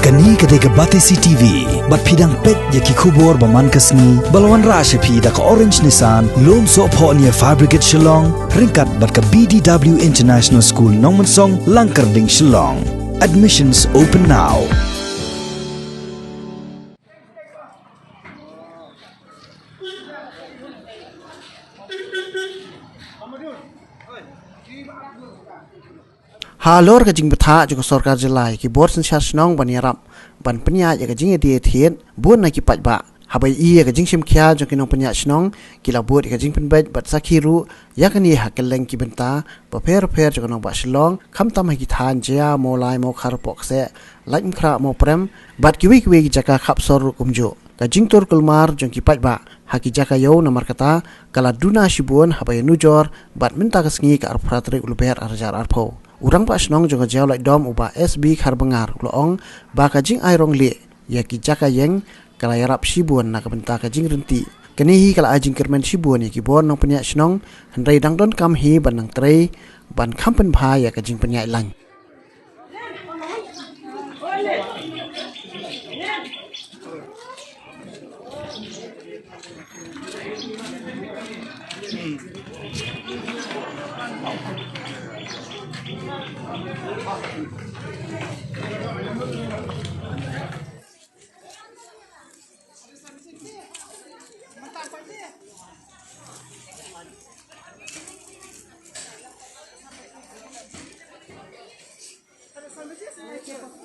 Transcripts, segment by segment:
Kani ketika Batesi TV, bat pidang pet yaki kubur baman kasni, balwan rasha pi da ka Orange Nissan, lom so po niya Fabricate Shillong, ringkat bat ka BDW International School Nongmansong, Langkarding Shillong. Admissions open now. Halor ka jing betha juga sorkar jelai ki bor sen syar snong ban yarap ban penya ya ka jing di thien bun na ki pat ba habai i ka jing sim khya jo ki nong penya snong ki la bot ka jing pen bet bat sakhiru ya ka ni ha keleng ki benta pa pher jo nong ba shlong kham tam ha ki than jia mo lai mo khar pok se laim khra mo prem bat ki wi ki jaka khap sor kumjo ka jing tor kulmar jo ki pat ba ha ki jaka yo na markata kala duna shibun habai nujor bat minta ka sngi ka arpratri ulber arjar arpho Urang pa snong jonga jaw lai dom uba SB Karbangar loong ba ka jing airong le ya ki jaka yeng kala yarap sibun na ka benta ka jing renti kani hi kala ajing kermen sibun ya ki bon nong penya snong handai dang don kam hi ban nang trei ban kampen bha ya ka jing penya lang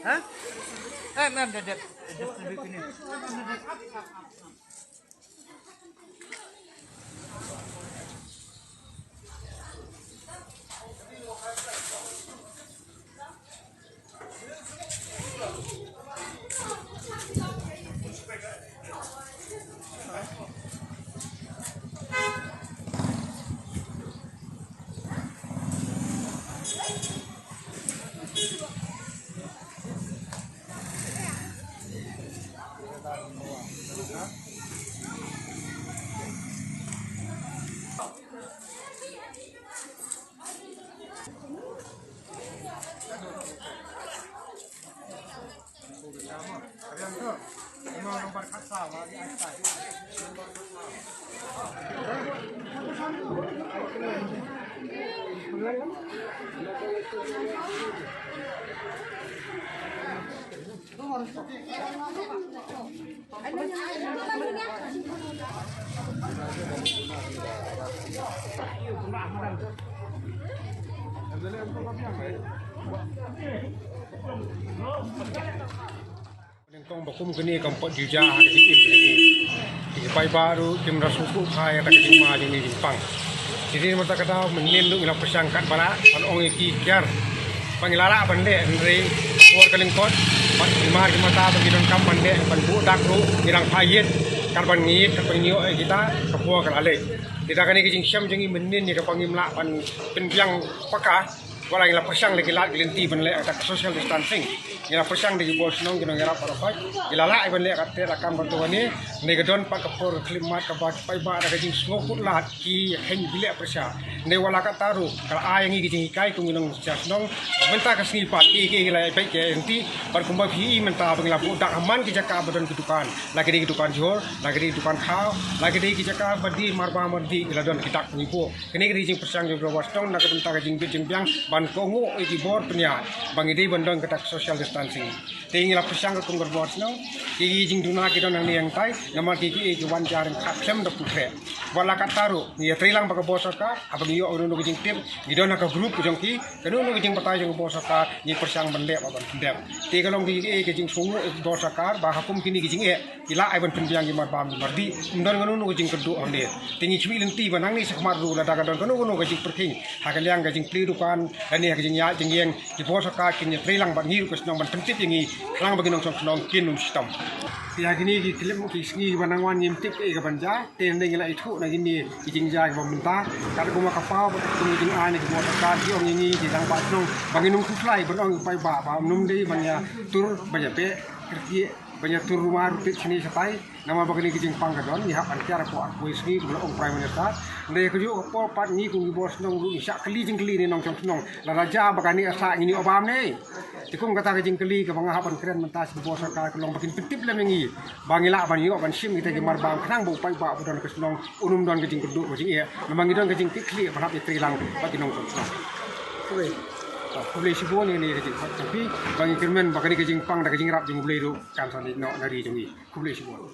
Hah? Ma'am, just lebih ini. Kong bakum kini kampot juja hari ini. Ipai baru tim rasuku kaya tak terima di Jepang. Jadi mata kata meninduk ilang persangkat bala orang iki kiar pangilara bande andre por kalingkot pan mar ki mata bagi don kam bande pan budak ru irang payet karban ngit karban nyo kita kapua kalale. Kita kani kijing syam jengi menin ni kapangimla pan penpiang pakah wala ila pasang lagi lat gelenti ban le atak social distancing ila pasang di bos nong gino ngara parafai ila la ban le akat rakam bantuani ne gadon pak kapor klimat ka ba pai ba ada jing smokut lat ki hen bile presa ne wala ka taru kala ayangi gijing kai ku nong jas nong menta ka singi pat ki ila pai ke enti par kumba phi menta bangla budak aman ki jaka badon kedukan lagi di kedukan jor lagi di kedukan khao lagi di ki jaka badi marba mardi ila don kitak nipo kini gijing pasang jo bos nong na ka menta ka jing bijing biang ban kongo iki bor penya bangidi bandong ketak social distancing tinggal pesang ke kongor bor sno iki jing duna kita nang yang tai nama kiki iki wan jaring kapsem dok putre wala kataru ni trilang baka bosaka abang yo ono jing tim gidona ka group jong ki kanu no jing patai jong bosaka ni pesang bende baban ndem ti kalong iki jing sungu bosaka ba hakum kini jing e ila ai ban penbiang gi mar bam mardi ndon nganu no jing kedu onde tingi chwi lenti banang ni sakmar ru la daga don kanu no jing perking hakaliang jing pli dukan ani ka jing ya jing yang di bosaka kini trilang ban hiru kesnong ban pentip yang lang bagi nong nong kinum sistem ya gini di klip ki sngi banangwan yimtip e ka banja ten ding la itu na gini jing ja ka benta kar ko makapau ko jing ani ki bosaka ki ong ni di dang ba nong bagi nong ku fly ban ong pai ba num dei ban ya tur ba ja pe ki banyak tur rumah rutik sini setai nama bagani kijing panggadon ni hak antiara ko aku sini bela ong prime minister ndai ko jo ko pat ni ku bos nong ru sak keli jing keli ni nong chong nong la raja bagani asa ini obam ni tikum kata kijing keli ke bangah hapan keren mentas bos sarkar ko long bakin pitip le mengi bangila ban yo ban sim kita ke marbang khnang bu pai ba budon ke nong unum don kijing keduk kijing e memang idon kijing kli berap tri lang bagi nong chong Kuwe. Kuwe sibo ni ni kejing. Tapi bagi kermen bakani kejing pang dah kejing rap jeng boleh tu kan sani nak dari jengi. Kuwe sibo.